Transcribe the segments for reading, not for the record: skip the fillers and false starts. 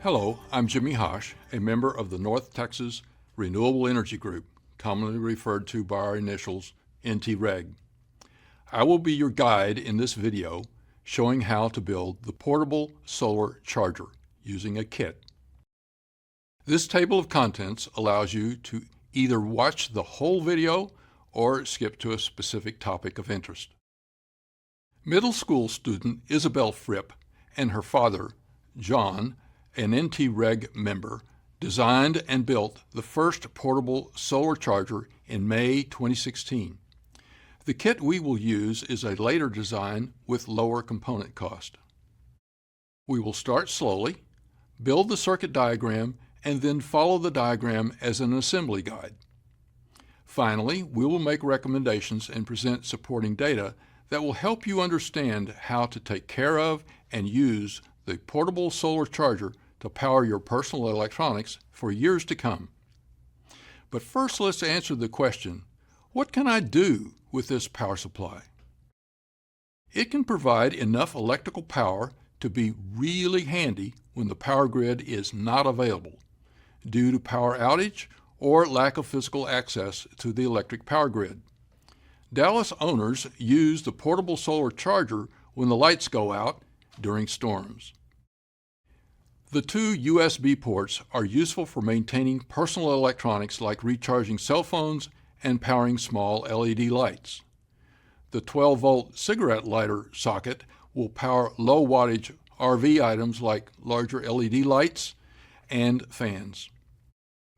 Hello, I'm Jimmy Hosch, a member of the North Texas Renewable Energy Group, commonly referred to by our initials HTREG. I will be your guide in this video showing how to build the portable solar charger using a kit. This table of contents allows you to either watch the whole video or skip to a specific topic of interest. Middle school student Isabel Fripp and her father, John, an HTREG member, designed and built the first portable solar charger in May 2016. The kit we will use is a later design with lower component cost. We will start slowly, build the circuit diagram, and then follow the diagram as an assembly guide. Finally, we will make recommendations and present supporting data that will help you understand how to take care of and use the portable solar charger to power your personal electronics for years to come. But first, let's answer the question, what can I do with this power supply? It can provide enough electrical power to be really handy when the power grid is not available due to power outage or lack of physical access to the electric power grid. Dallas owners use the portable solar charger when the lights go out during storms. The two USB ports are useful for maintaining personal electronics like recharging cell phones and powering small LED lights. The 12-volt cigarette lighter socket will power low-wattage RV items like larger LED lights and fans.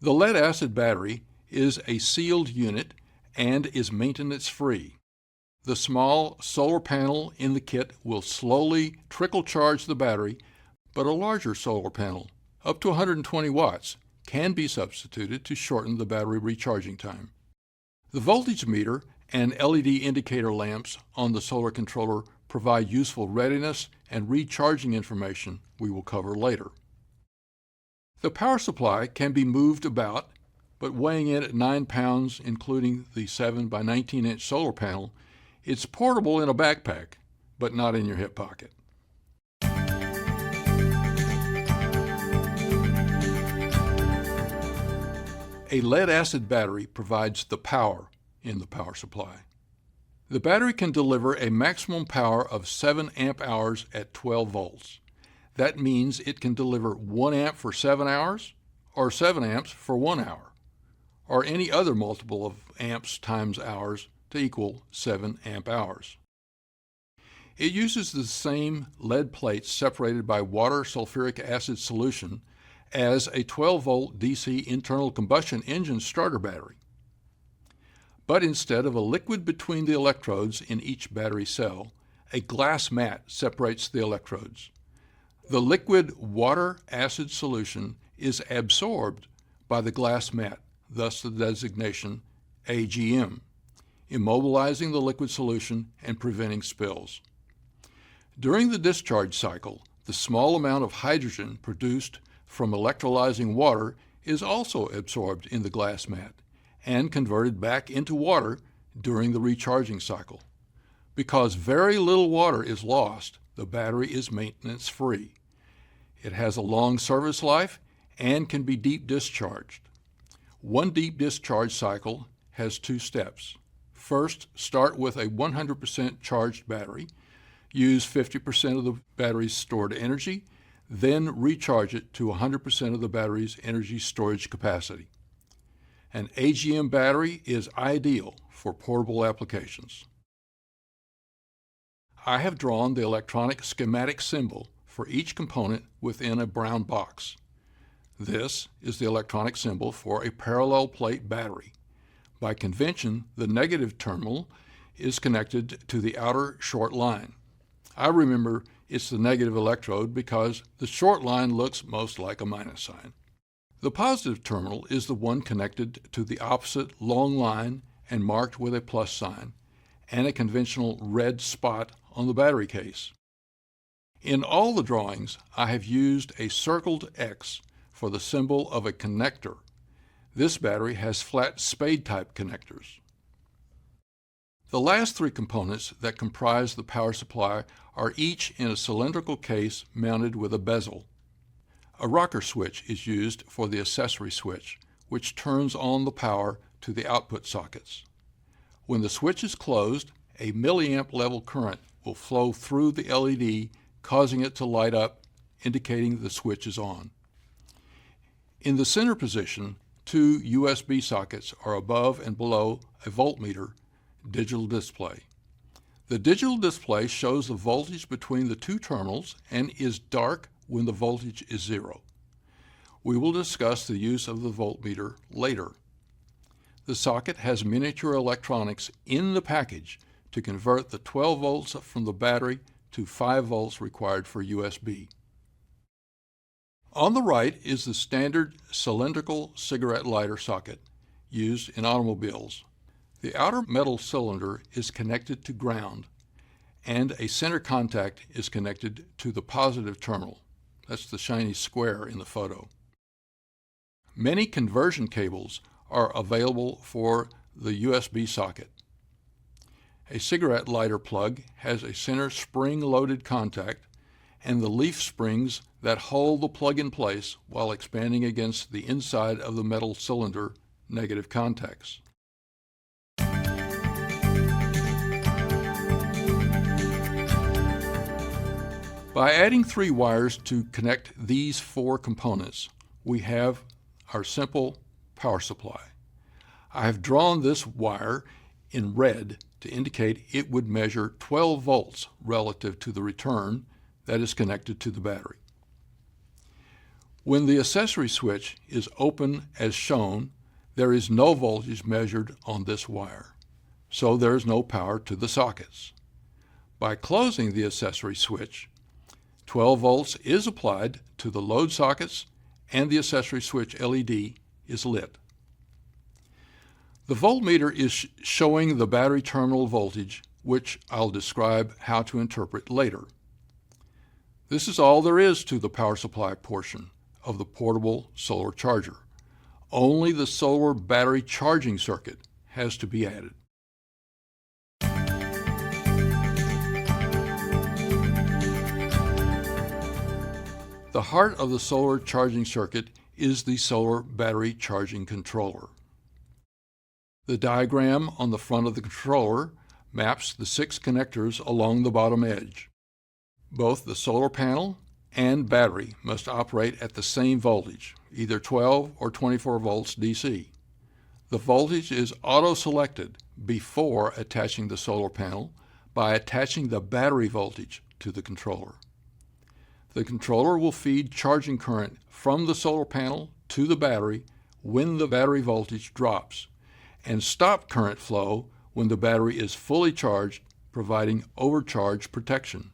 The lead-acid battery is a sealed unit and is maintenance-free. The small solar panel in the kit will slowly trickle charge the battery, but a larger solar panel, up to 120 watts, can be substituted to shorten the battery recharging time. The voltage meter and LED indicator lamps on the solar controller provide useful readiness and recharging information we will cover later. The power supply can be moved about, but weighing in at 9 pounds, including the 7 by 19-inch solar panel, it's portable in a backpack, but not in your hip pocket. A lead-acid battery provides the power in the power supply. The battery can deliver a maximum power of 7 amp-hours at 12 volts. That means it can deliver 1 amp for 7 hours, or 7 amps for 1 hour, or any other multiple of amps times hours to equal 7 amp-hours. It uses the same lead plates separated by water sulfuric acid solution as a 12-volt DC internal combustion engine starter battery. But instead of a liquid between the electrodes in each battery cell, a glass mat separates the electrodes. The liquid water acid solution is absorbed by the glass mat, thus the designation AGM, immobilizing the liquid solution and preventing spills. During the discharge cycle, the small amount of hydrogen produced from electrolyzing water is also absorbed in the glass mat and converted back into water during the recharging cycle. Because very little water is lost, the battery is maintenance-free. It has a long service life and can be deep discharged. One deep discharge cycle has 2 steps. First, start with a 100% charged battery. Use 50% of the battery's stored energy, then recharge it to 100% of the battery's energy storage capacity. An AGM battery is ideal for portable applications. I have drawn the electronic schematic symbol for each component within a brown box. This is the electronic symbol for a parallel plate battery. By convention, the negative terminal is connected to the outer short line. I remember it's the negative electrode because the short line looks most like a minus sign. The positive terminal is the one connected to the opposite long line and marked with a plus sign, and a conventional red spot on the battery case. In all the drawings, I have used a circled X for the symbol of a connector. This battery has flat spade-type connectors. The last 3 components that comprise the power supply are each in a cylindrical case mounted with a bezel. A rocker switch is used for the accessory switch, which turns on the power to the output sockets. When the switch is closed, a milliamp level current will flow through the LED, causing it to light up, indicating the switch is on. In the center position, two USB sockets are above and below a voltmeter digital display. The digital display shows the voltage between the two terminals and is dark when the voltage is zero. We will discuss the use of the voltmeter later. The socket has miniature electronics in the package to convert the 12 volts from the battery to 5 volts required for USB. On the right is the standard cylindrical cigarette lighter socket used in automobiles. The outer metal cylinder is connected to ground, and a center contact is connected to the positive terminal. That's the shiny square in the photo. Many conversion cables are available for the USB socket. A cigarette lighter plug has a center spring-loaded contact and the leaf springs that hold the plug in place while expanding against the inside of the metal cylinder negative contacts. By adding 3 wires to connect these 4 components, we have our simple power supply. I have drawn this wire in red to indicate it would measure 12 volts relative to the return that is connected to the battery. When the accessory switch is open as shown, there is no voltage measured on this wire, so there is no power to the sockets. By closing the accessory switch, 12 volts is applied to the load sockets and the accessory switch LED is lit. The voltmeter is showing the battery terminal voltage, which I'll describe how to interpret later. This is all there is to the power supply portion of the portable solar charger. Only the solar battery charging circuit has to be added. The heart of the solar charging circuit is the solar battery charging controller. The diagram on the front of the controller maps the 6 connectors along the bottom edge. Both the solar panel and battery must operate at the same voltage, either 12 or 24 volts DC. The voltage is auto-selected before attaching the solar panel by attaching the battery voltage to the controller. The controller will feed charging current from the solar panel to the battery when the battery voltage drops, and stop current flow when the battery is fully charged, providing overcharge protection.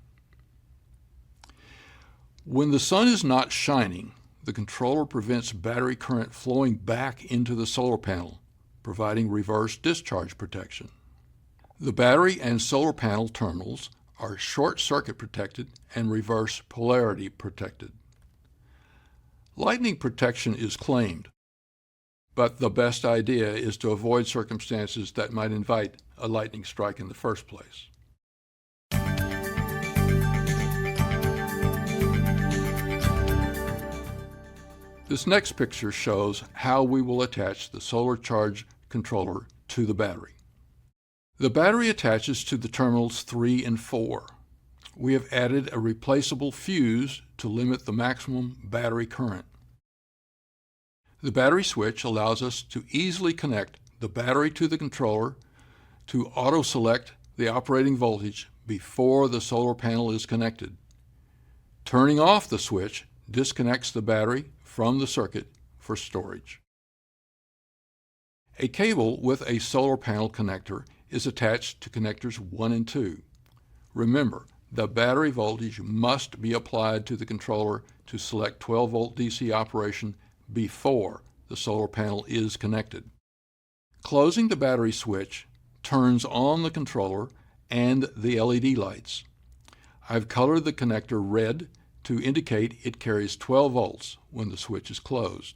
When the sun is not shining, the controller prevents battery current flowing back into the solar panel, providing reverse discharge protection. The battery and solar panel terminals are short circuit protected and reverse polarity protected. Lightning protection is claimed, but the best idea is to avoid circumstances that might invite a lightning strike in the first place. This next picture shows how we will attach the solar charge controller to the battery. The battery attaches to the terminals 3 and 4. We have added a replaceable fuse to limit the maximum battery current. The battery switch allows us to easily connect the battery to the controller to auto-select the operating voltage before the solar panel is connected. Turning off the switch disconnects the battery from the circuit for storage. A cable with a solar panel connector is attached to connectors 1 and 2. Remember, the battery voltage must be applied to the controller to select 12 volt DC operation before the solar panel is connected. Closing the battery switch turns on the controller and the LED lights. I've colored the connector red to indicate it carries 12 volts when the switch is closed.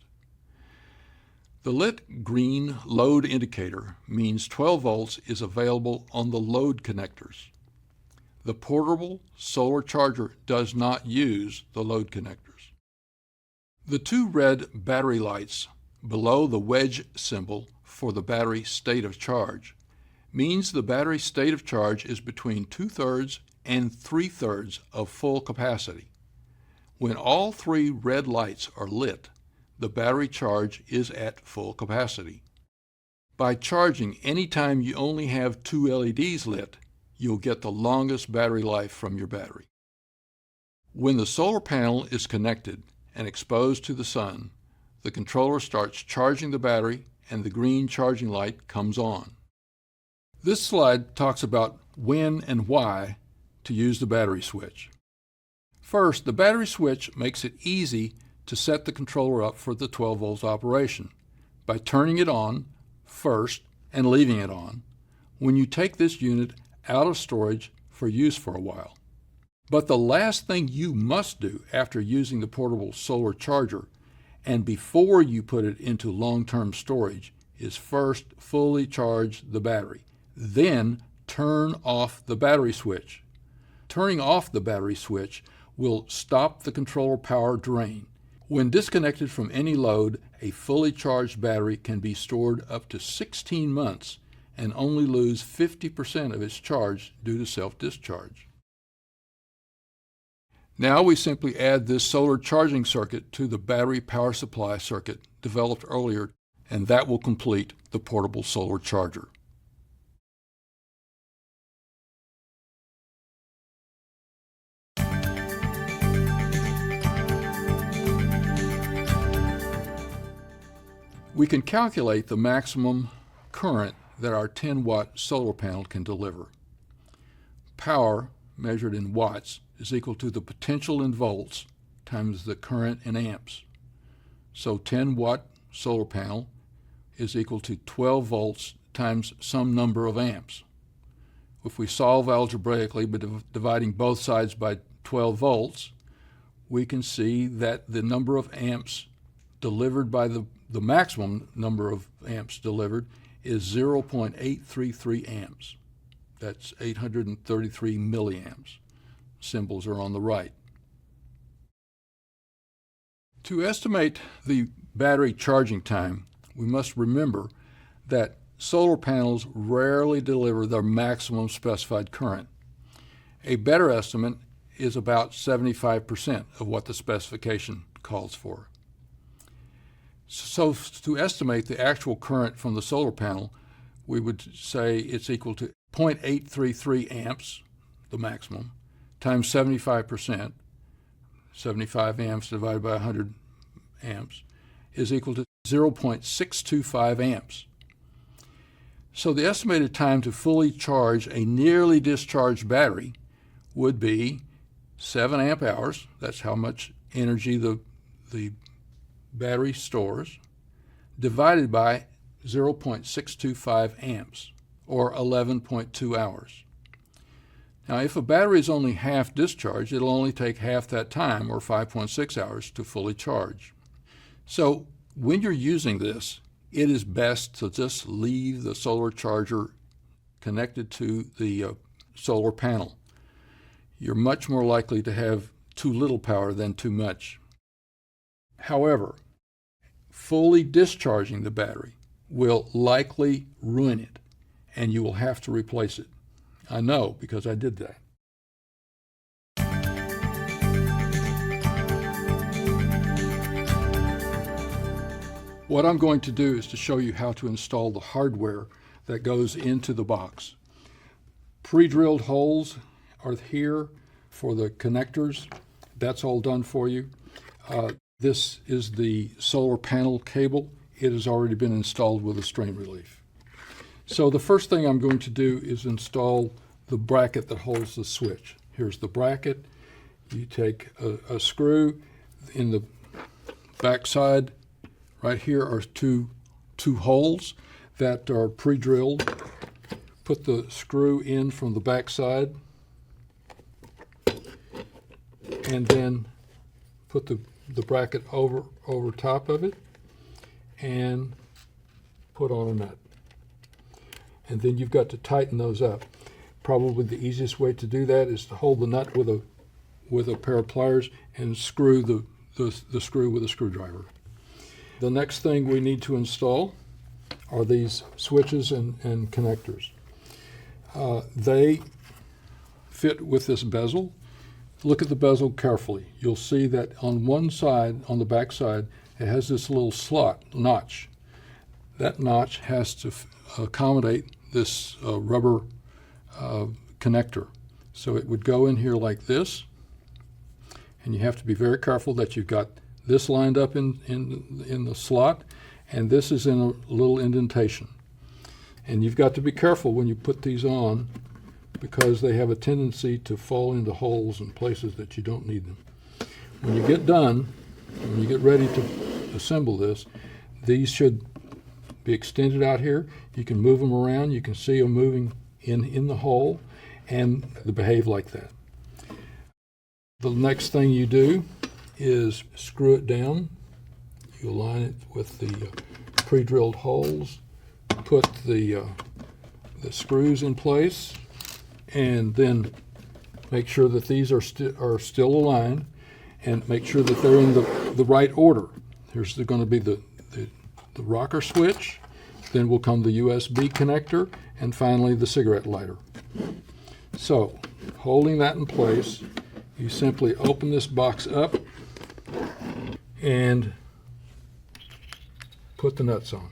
The lit green load indicator means 12 volts is available on the load connectors. The portable solar charger does not use the load connectors. The two red battery lights below the wedge symbol for the battery state of charge means the battery state of charge is between 2/3 and 3/3 of full capacity. When all three red lights are lit, the battery charge is at full capacity. By charging anytime you only have two LEDs lit, you'll get the longest battery life from your battery. When the solar panel is connected and exposed to the sun, the controller starts charging the battery and the green charging light comes on. This slide talks about when and why to use the battery switch. First, the battery switch makes it easy to set the controller up for the 12 volts operation by turning it on first and leaving it on when you take this unit out of storage for use for a while. But the last thing you must do after using the portable solar charger and before you put it into long-term storage is first fully charge the battery, then turn off the battery switch. Turning off the battery switch will stop the controller power drain. When disconnected from any load, a fully charged battery can be stored up to 16 months and only lose 50% of its charge due to self-discharge. Now we simply add this solar charging circuit to the battery power supply circuit developed earlier, and that will complete the portable solar charger. We can calculate the maximum current that our 10-watt solar panel can deliver. Power, measured in watts, is equal to the potential in volts times the current in amps. So 10-watt solar panel is equal to 12 volts times some number of amps. If we solve algebraically by dividing both sides by 12 volts, we can see that the number of amps delivered by the maximum number of amps delivered is 0.833 amps. That's 833 milliamps. Symbols are on the right. To estimate the battery charging time, we must remember that solar panels rarely deliver their maximum specified current. A better estimate is about 75% of what the specification calls for. So to estimate the actual current from the solar panel, we would say it's equal to 0.833 amps, the maximum, times 75%, 75 amps divided by 100 amps, is equal to 0.625 amps. So the estimated time to fully charge a nearly discharged battery would be 7 amp hours. That's how much energy the battery stores, divided by 0.625 amps, or 11.2 hours. Now, if a battery is only half discharged, it'll only take half that time, or 5.6 hours, to fully charge. So when you're using this, it is best to just leave the solar charger connected to the solar panel. You're much more likely to have too little power than too much. However, fully discharging the battery will likely ruin it, and you will have to replace it. I know, because I did that. What I'm going to do is to show you how to install the hardware that goes into the box. Pre-drilled holes are here for the connectors. That's all done for you. This is the solar panel cable. It has already been installed with a strain relief. So the first thing I'm going to do is install the bracket that holds the switch. Here's the bracket. You take a screw in the back side. Right here are two holes that are pre-drilled. Put the screw in from the back side, and then put the bracket over top of it and put on a nut. And then you've got to tighten those up. Probably the easiest way to do that is to hold the nut with a pair of pliers and screw the screw with a screwdriver. The next thing we need to install are these switches and connectors. They fit with this bezel. Look at the bezel carefully. You'll see that on one side, on the back side, it has this little slot, notch. That notch has to accommodate this rubber connector. So it would go in here like this, and you have to be very careful that you've got this lined up in the slot, and this is in a little indentation. And you've got to be careful when you put these on, because they have a tendency to fall into holes in places that you don't need them. When you get done, when you get ready to assemble this, these should be extended out here. You can move them around. You can see them moving in the hole, and they behave like that. The next thing you do is screw it down. You align it with the pre-drilled holes, put the screws in place, and then make sure that these are still aligned, and make sure that they're in the right order. Here's going to be the rocker switch, then will come the USB connector, and finally the cigarette lighter. So, holding that in place, you simply open this box up and put the nuts on.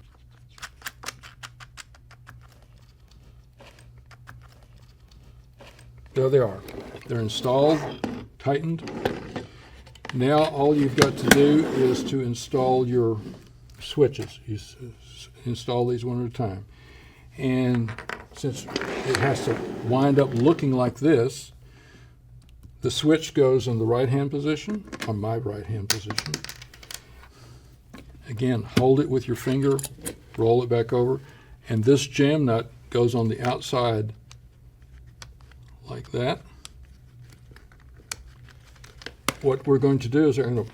There they are. They're installed, tightened. Now all you've got to do is to install your switches. You install these one at a time. And since it has to wind up looking like this, the switch goes in the right-hand position, or my right-hand position. Again, hold it with your finger, roll it back over, and this jam nut goes on the outside like that. What we're going to do is I'm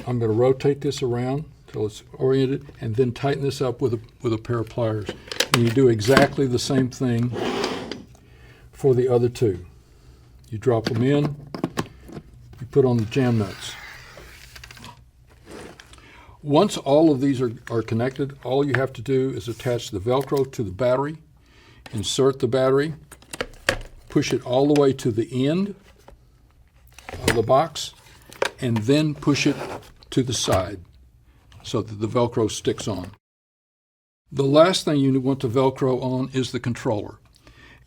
going to rotate this around until it's oriented, and then tighten this up with a pair of pliers. And you do exactly the same thing for the other two. You drop them in, you put on the jam nuts. Once all of these are connected, all you have to do is attach the Velcro to the battery, insert the battery, push it all the way to the end of the box, and then push it to the side so that the Velcro sticks on. The last thing you want to Velcro on is the controller.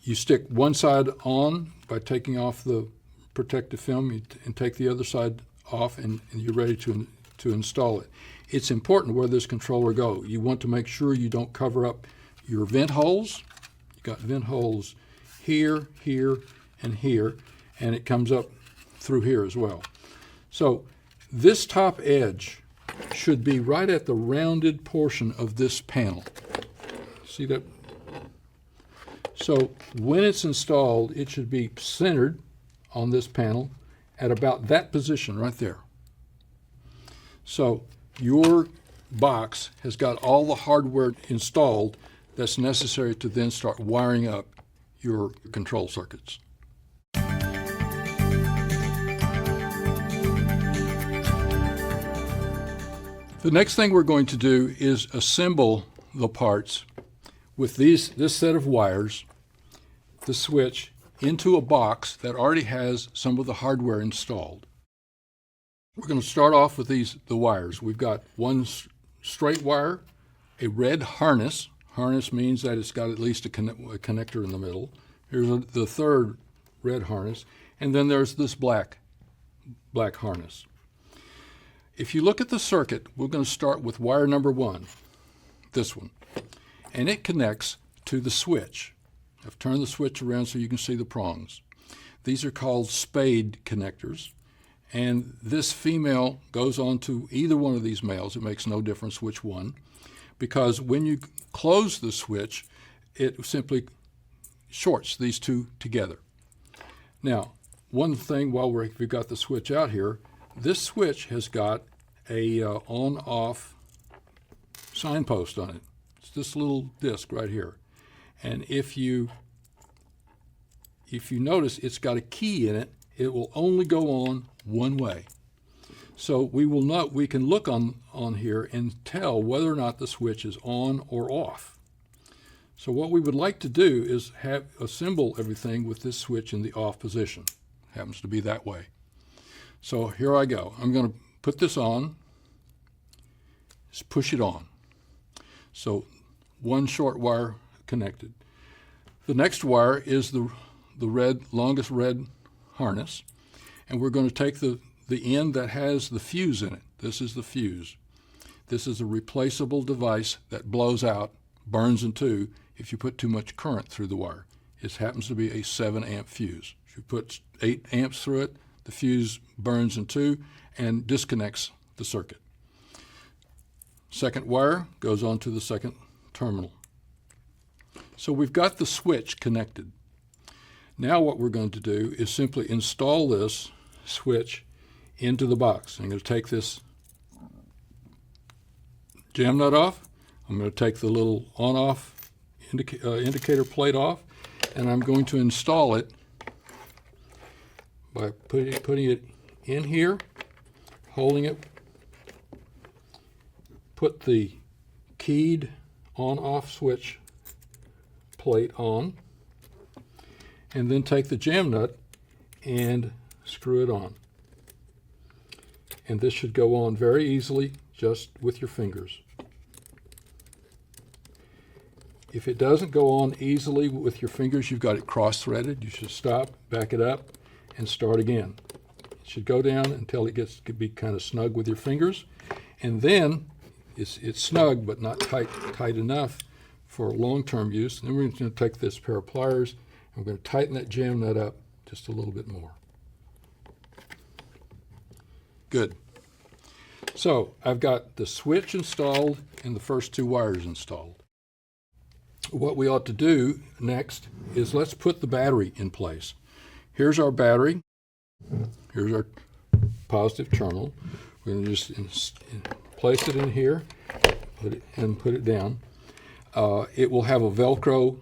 You stick one side on by taking off the protective film, and take the other side off, and you're ready to install it. It's important where this controller goes. You want to make sure you don't cover up your vent holes. You've got vent holes here, here, and here, and it comes up through here as well. So this top edge should be right at the rounded portion of this panel. See that? So when it's installed, it should be centered on this panel at about that position right there. So your box has got all the hardware installed that's necessary to then start wiring up your control circuits. The next thing we're going to do is assemble the parts with this set of wires, the switch, into a box that already has some of the hardware installed. We're going to start off with the wires. We've got one straight wire, a red harness. Harness means that it's got at least a connector in the middle. Here's the third red harness, and then there's this black harness. If you look at the circuit, we're going to start with wire number 1, this one, and it connects to the switch. I've turned the switch around so you can see the prongs. These are called spade connectors, and this female goes on to either one of these males. It makes no difference which one, because when you close the switch, it simply shorts these two together. Now, one thing while we've got the switch out here, this switch has got a on-off signpost on it. It's this little disc right here. And if you notice, it's got a key in it. It will only go on one way. So we can look on here and tell whether or not the switch is on or off. So what we would like to do is assemble everything with this switch in the off position. Happens to be that way. So here I go. I'm going to put this on, just push it on. So one short wire connected. The next wire is the longest red harness, and we're going to take the end that has the fuse in it. This is the fuse. This is a replaceable device that blows out, burns in two if you put too much current through the wire. It happens to be a 7-amp fuse. If you put 8 amps through it, the fuse burns in two and disconnects the circuit. Second wire goes on to the second terminal. So we've got the switch connected. Now what we're going to do is simply install this switch into the box. I'm going to take this jam nut off. I'm going to take the little on-off indicator plate off, and I'm going to install it by putting it in here, holding it, put the keyed on-off switch plate on, and then take the jam nut and screw it on. And this should go on very easily just with your fingers. If it doesn't go on easily with your fingers, you've got it cross-threaded. You should stop, back it up, and start again. It should go down until it gets to be kind of snug with your fingers. And then it's snug but not tight enough for long-term use. And then we're going to take this pair of pliers and we're going to tighten that jam nut up just a little bit more. Good. So I've got the switch installed and the first two wires installed. What we ought to do next is let's put the battery in place. Here's our battery. Here's our positive terminal. We're going to just place it in here put it down. It will have a Velcro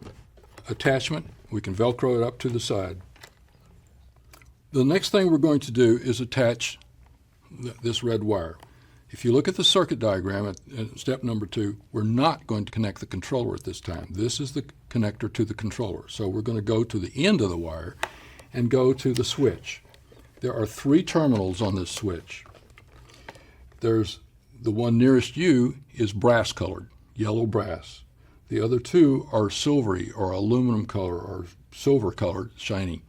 attachment. We can Velcro it up to the side. The next thing we're going to do is attach this red wire. If you look at the circuit diagram at step number 2, we're not going to connect the controller at this time. This is the connector to the controller. So we're going to go to the end of the wire and go to the switch. There are 3 terminals on this switch. There's the one nearest you is brass colored, yellow brass. The other 2 are silvery or aluminum color or silver colored, shiny.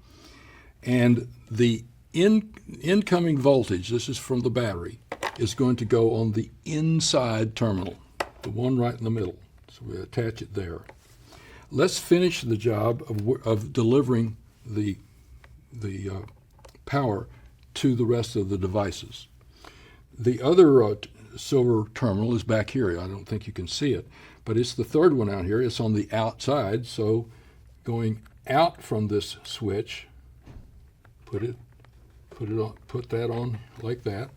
And the incoming voltage, this is from the battery, is going to go on the inside terminal, the one right in the middle. So we attach it there. Let's finish the job of delivering the power to the rest of the devices. The other silver terminal is back here. I don't think you can see it, but it's the third one out here. It's on the outside, so going out from this switch, put that on like that.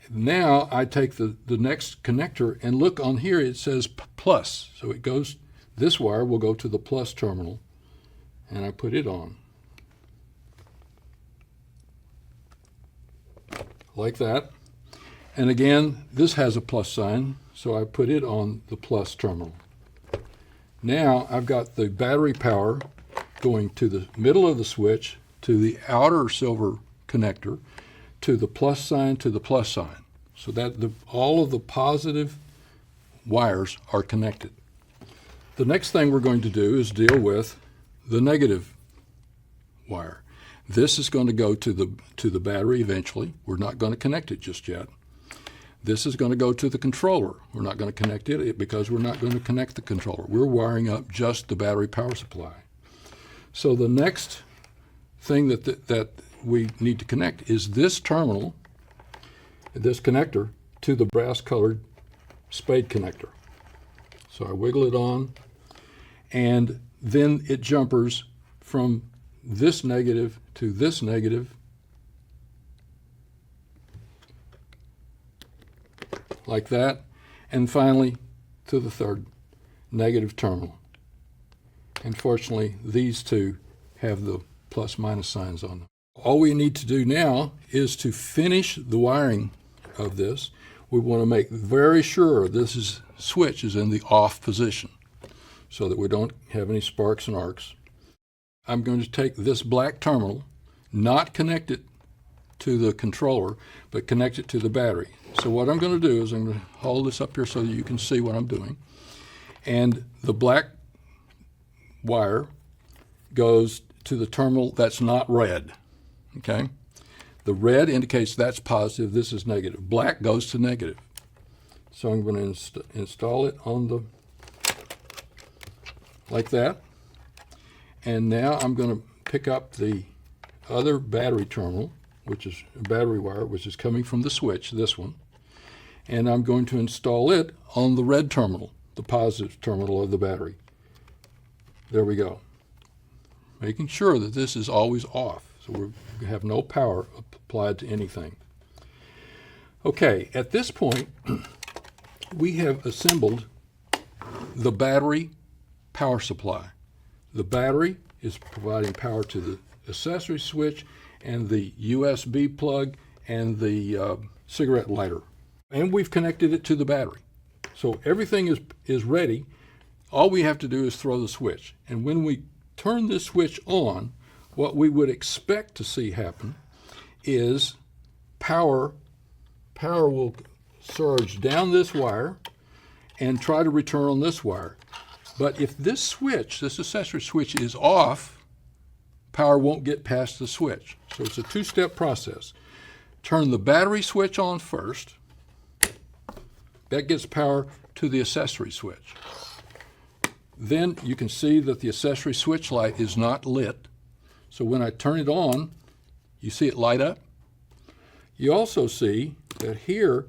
Now I take the next connector and look on here, it says plus. So it goes, this wire will go to the plus terminal, and I put it on. Like that. And again, this has a plus sign, so I put it on the plus terminal. Now I've got the battery power going to the middle of the switch, to the outer silver connector, to the plus sign, to the plus sign, so that all of the positive wires are connected. The next thing we're going to do is deal with the negative wire. This is going to go to the battery eventually. We're not going to connect it just yet. This is going to go to the controller. We're not going to connect it because we're not going to connect the controller. We're wiring up just the battery power supply. So the next thing that we need to connect is this terminal, this connector, to the brass colored spade connector. So I wiggle it on, and then it jumpers from this negative to this negative, like that, and finally to the third negative terminal. Unfortunately, these two have the plus minus signs on them. All we need to do now is to finish the wiring of this, we want to make very sure this switch is in the off position so that we don't have any sparks and arcs. I'm going to take this black terminal, not connect it to the controller, but connect it to the battery. So what I'm going to do is I'm going to hold this up here so that you can see what I'm doing. And the black wire goes to the terminal that's not red. Okay? The red indicates that's positive, this is negative. Black goes to negative. So I'm going to install it on the, like that. And now I'm going to pick up the other battery terminal, which is a battery wire, which is coming from the switch, this one. And I'm going to install it on the red terminal, the positive terminal of the battery. There we go. Making sure that this is always off, so we have no power applied to anything. Okay, at this point, we have assembled the battery power supply. The battery is providing power to the accessory switch and the USB plug and the cigarette lighter. And we've connected it to the battery. So everything is ready. All we have to do is throw the switch. And when we turn this switch on, what we would expect to see happen is power will surge down this wire and try to return on this wire. But if this switch, this accessory switch, is off, power won't get past the switch. So it's a two-step process. Turn the battery switch on first. That gets power to the accessory switch. Then you can see that the accessory switch light is not lit. So when I turn it on, you see it light up. You also see that here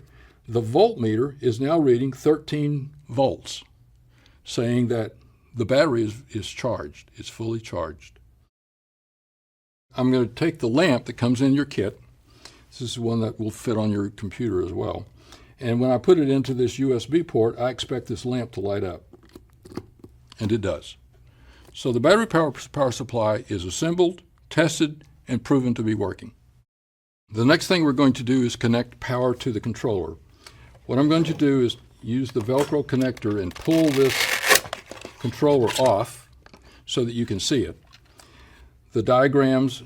the voltmeter is now reading 13 volts, saying that the battery is charged, it's fully charged. I'm going to take the lamp that comes in your kit. This is one that will fit on your computer as well. And when I put it into this USB port, I expect this lamp to light up. And it does. So the battery power supply is assembled, tested, and proven to be working. The next thing we're going to do is connect power to the controller. What I'm going to do is use the Velcro connector and pull this controller off so that you can see it. The diagrams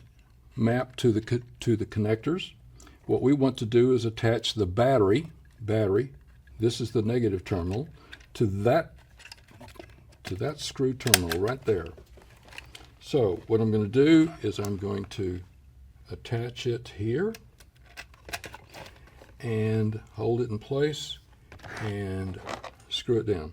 map to the connectors. What we want to do is attach the battery, this is the negative terminal, to that screw terminal right there. So what I'm going to do is I'm going to attach it here and hold it in place and screw it down.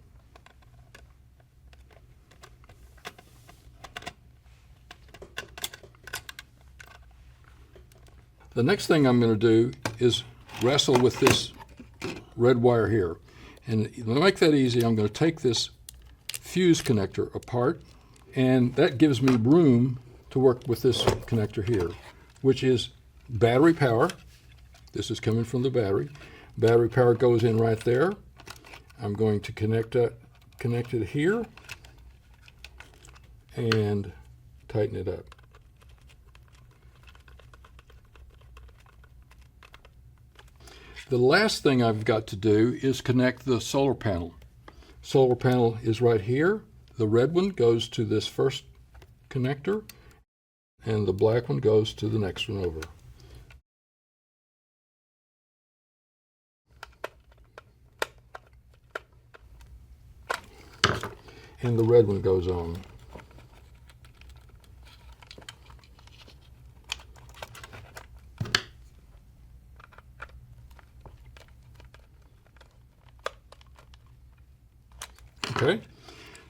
The next thing I'm going to do is wrestle with this red wire here. And to make that easy, I'm going to take this fuse connector apart, and that gives me room to work with this connector here, which is battery power. This is coming from the battery. Battery power goes in right there. I'm going to connect it here and tighten it up. The last thing I've got to do is connect the solar panel. Solar panel is right here. The red one goes to this first connector, and the black one goes to the next one over. And the red one goes on. Okay,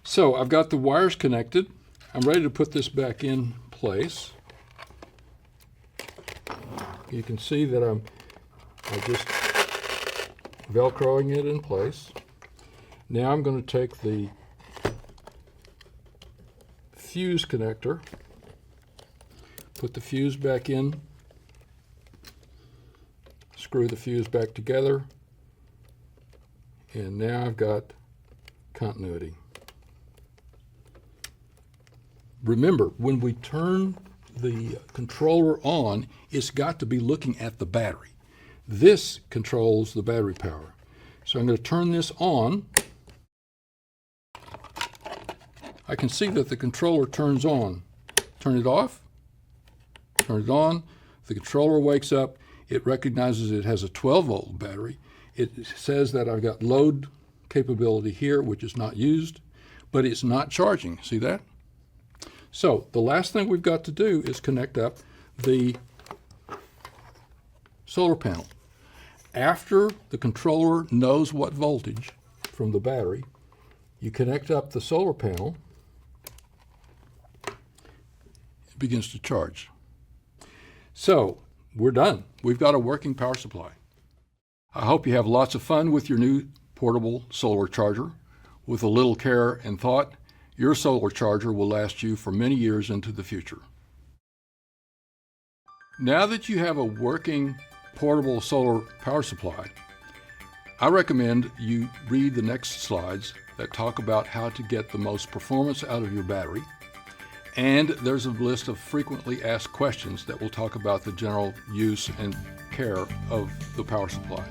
so I've got the wires connected. I'm ready to put this back in place. You can see that I'm just Velcroing it in place. Now I'm going to take the fuse connector, put the fuse back in, screw the fuse back together, and now I've got continuity. Remember, when we turn the controller on, it's got to be looking at the battery. This controls the battery power. So I'm going to turn this on. I can see that the controller turns on. Turn it off, turn it on. The controller wakes up. It recognizes it has a 12-volt battery. It says that I've got load capability here, which is not used, but it's not charging. See that? So the last thing we've got to do is connect up the solar panel. After the controller knows what voltage from the battery, you connect up the solar panel. It begins to charge. So we're done. We've got a working power supply. I hope you have lots of fun with your new portable solar charger. With a little care and thought, your solar charger will last you for many years into the future. Now that you have a working portable solar power supply, I recommend you read the next slides that talk about how to get the most performance out of your battery. And there's a list of frequently asked questions that will talk about the general use and care of the power supply.